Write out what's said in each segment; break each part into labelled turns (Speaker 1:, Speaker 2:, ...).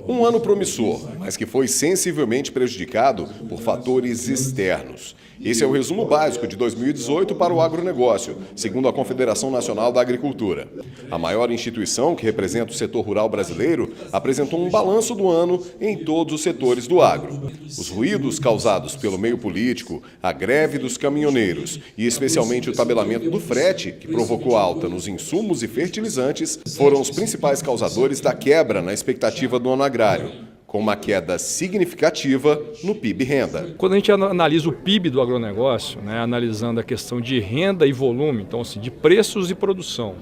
Speaker 1: Um ano promissor, mas que foi sensivelmente prejudicado por fatores externos. Esse é o resumo básico de 2018 para o agronegócio, segundo a Confederação Nacional da Agricultura. A maior instituição que representa o setor rural brasileiro apresentou um balanço do ano em todos os setores do agro. Os ruídos causados pelo meio político, a greve dos caminhoneiros e especialmente o tabelamento do frete, que provocou alta nos insumos e fertilizantes, foram os principais causadores da quebra na expectativa do ano agrário, com uma queda significativa no PIB renda.
Speaker 2: Quando a gente analisa o PIB do agronegócio, analisando a questão de renda e volume, então assim, de preços e produção,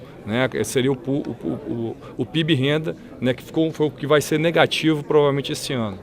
Speaker 2: seria o PIB renda, que foi o que vai ser negativo provavelmente esse ano.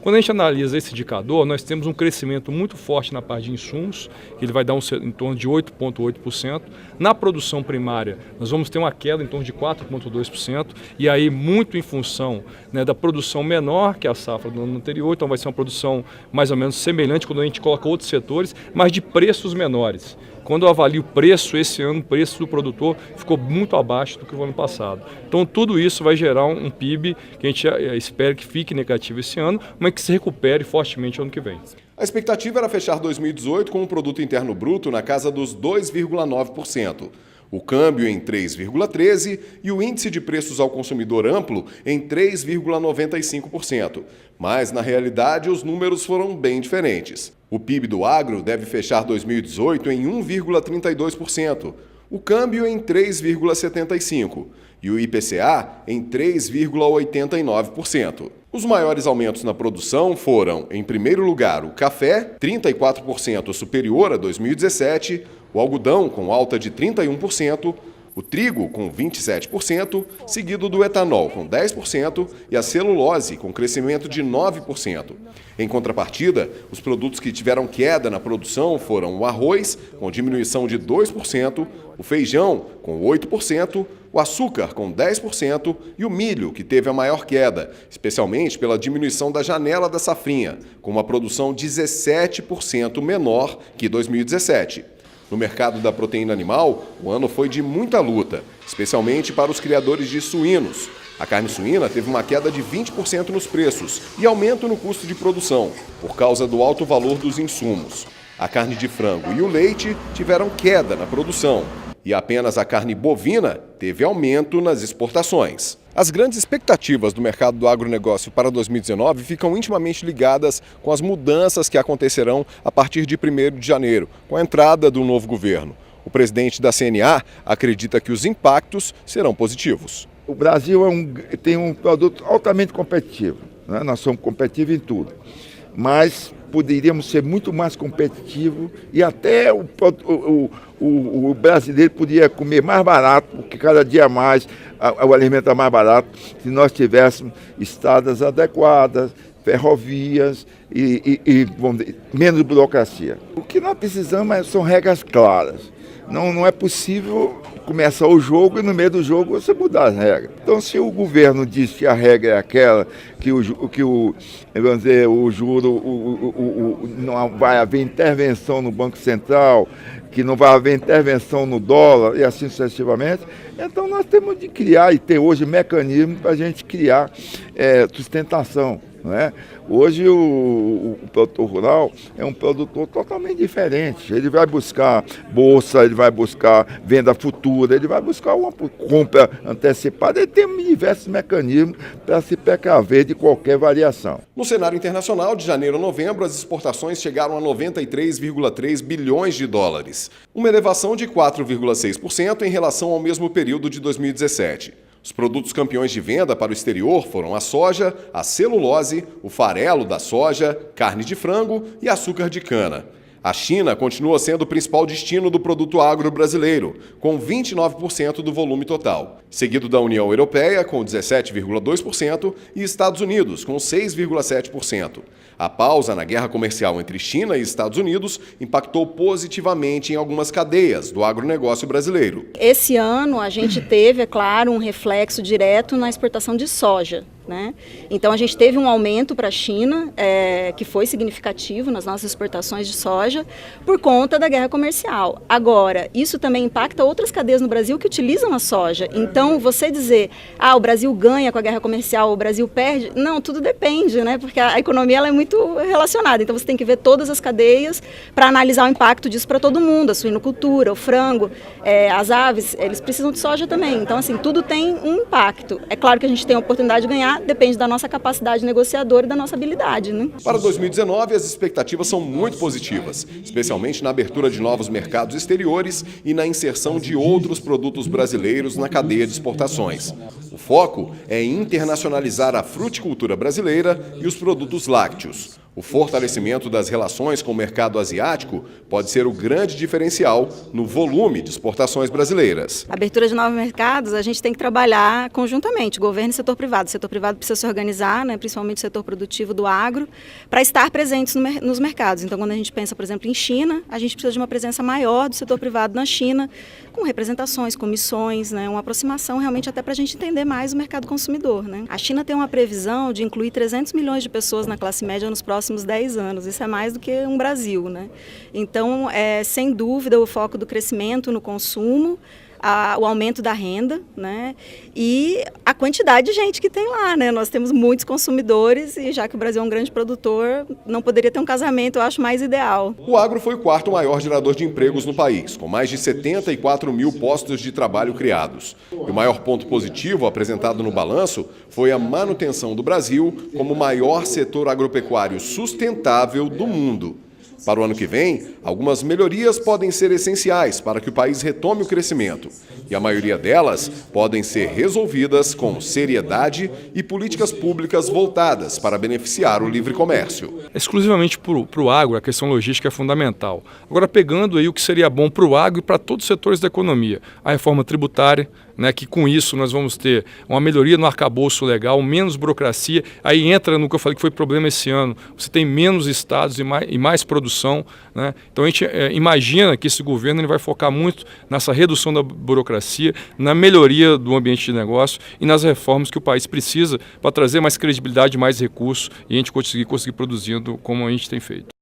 Speaker 2: Quando a gente analisa esse indicador, nós temos um crescimento muito forte na parte de insumos, que ele vai dar em torno de 8,8%. Na produção primária, nós vamos ter uma queda em torno de 4,2%, e aí muito em função da produção menor que a safra do ano anterior, então vai ser uma produção mais ou menos semelhante quando a gente coloca outros setores, mas de preços menores. Quando eu avalio o preço, esse ano o preço do produtor ficou muito abaixo do que o ano passado. Então tudo isso vai gerar um PIB que a gente espera que fique negativo esse ano, mas que se recupere fortemente ano que vem.
Speaker 1: A expectativa era fechar 2018 com um produto interno bruto na casa dos 2,9%. O câmbio em 3,13% e o índice de preços ao consumidor amplo em 3,95%. Mas, na realidade, os números foram bem diferentes. O PIB do agro deve fechar 2018 em 1,32%, o câmbio em 3,75% e o IPCA em 3,89%. Os maiores aumentos na produção foram, em primeiro lugar, o café, 34% superior a 2017, o algodão com alta de 31%, o trigo com 27%, seguido do etanol com 10% e a celulose com crescimento de 9%. Em contrapartida, os produtos que tiveram queda na produção foram o arroz, com diminuição de 2%, o feijão com 8%, o açúcar com 10% e o milho, que teve a maior queda, especialmente pela diminuição da janela da safrinha, com uma produção 17% menor que 2017. No mercado da proteína animal, o ano foi de muita luta, especialmente para os criadores de suínos. A carne suína teve uma queda de 20% nos preços e aumento no custo de produção, por causa do alto valor dos insumos. A carne de frango e o leite tiveram queda na produção, e apenas a carne bovina teve aumento nas exportações. As grandes expectativas do mercado do agronegócio para 2019 ficam intimamente ligadas com as mudanças que acontecerão a partir de 1º de janeiro, com a entrada do novo governo. O presidente da CNA acredita que os impactos serão positivos.
Speaker 3: O Brasil tem um produto altamente competitivo, Nós somos competitivos em tudo, mas poderíamos ser muito mais competitivos e até o brasileiro poderia comer mais barato, porque cada dia mais o alimento é mais barato, se nós tivéssemos estradas adequadas, ferrovias e menos burocracia. O que nós precisamos são regras claras. Não é possível começar o jogo e no meio do jogo você mudar as regras. Então, se o governo diz que a regra é aquela, vamos dizer, o juro, não vai haver intervenção no Banco Central, que não vai haver intervenção no dólar e assim sucessivamente, então nós temos de criar e ter hoje mecanismos para a gente criar sustentação. Hoje o produtor rural é um produtor totalmente diferente. Ele vai buscar bolsa, ele vai buscar venda futura, ele vai buscar uma compra antecipada. Ele tem diversos mecanismos para se precaver de qualquer variação.
Speaker 1: No cenário internacional, de janeiro a novembro, as exportações chegaram a 93,3 bilhões de dólares, uma elevação de 4,6% em relação ao mesmo período de 2017. Os produtos campeões de venda para o exterior foram a soja, a celulose, o farelo da soja, carne de frango e açúcar de cana. A China continua sendo o principal destino do produto agro brasileiro, com 29% do volume total, seguido da União Europeia, com 17,2%, e Estados Unidos, com 6,7%. A pausa na guerra comercial entre China e Estados Unidos impactou positivamente em algumas cadeias do agronegócio brasileiro.
Speaker 4: Esse ano a gente teve, é claro, um reflexo direto na exportação de soja. né? Então a gente teve um aumento para a China, que foi significativo nas nossas exportações de soja, por conta da guerra comercial. Agora, isso também impacta outras cadeias no Brasil que utilizam a soja. Então, você dizer, o Brasil ganha com a guerra comercial, o Brasil perde, não, tudo depende, né? Porque a economia ela é muito relacionada. Então, você tem que ver todas as cadeias para analisar o impacto disso para todo mundo, a suinocultura, o frango, as aves, eles precisam de soja também. Então, assim, tudo tem um impacto. É claro que a gente tem a oportunidade de ganhar, depende da nossa capacidade negociadora e da nossa habilidade, né?
Speaker 1: Para 2019, as expectativas são muito positivas, especialmente na abertura de novos mercados exteriores e na inserção de outros produtos brasileiros na cadeia de exportações. O foco é internacionalizar a fruticultura brasileira e os produtos lácteos. O fortalecimento das relações com o mercado asiático pode ser o grande diferencial no volume de exportações brasileiras.
Speaker 4: A abertura de novos mercados, a gente tem que trabalhar conjuntamente, governo e setor privado. O setor privado precisa se organizar, né, principalmente o setor produtivo do agro, para estar presentes nos mercados. Então, quando a gente pensa, por exemplo, em China, a gente precisa de uma presença maior do setor privado na China, com representações, com missões, né, uma aproximação realmente até para a gente entender mais o mercado consumidor, né? A China tem uma previsão de incluir 300 milhões de pessoas na classe média nos próximos 10 anos. Isso é mais do que um Brasil, né? Então, sem dúvida, o foco do crescimento no consumo, o aumento da renda, né? E a quantidade de gente que tem lá, né? Nós temos muitos consumidores e já que o Brasil é um grande produtor, não poderia ter um casamento, eu acho, mais ideal.
Speaker 1: O agro foi o quarto maior gerador de empregos no país, com mais de 74 mil postos de trabalho criados. E o maior ponto positivo apresentado no balanço foi a manutenção do Brasil como o maior setor agropecuário sustentável do mundo. Para o ano que vem, algumas melhorias podem ser essenciais para que o país retome o crescimento. E a maioria delas podem ser resolvidas com seriedade e políticas públicas voltadas para beneficiar o livre comércio.
Speaker 2: Exclusivamente para o agro, a questão logística é fundamental. Agora, pegando aí o que seria bom para o agro e para todos os setores da economia, a reforma tributária, né, que com isso nós vamos ter uma melhoria no arcabouço legal, menos burocracia, aí entra no que eu falei que foi problema esse ano, você tem menos estados e mais produção, né? Então a gente imagina que esse governo ele vai focar muito nessa redução da burocracia, na melhoria do ambiente de negócio e nas reformas que o país precisa para trazer mais credibilidade, mais recursos e a gente conseguir produzindo como a gente tem feito.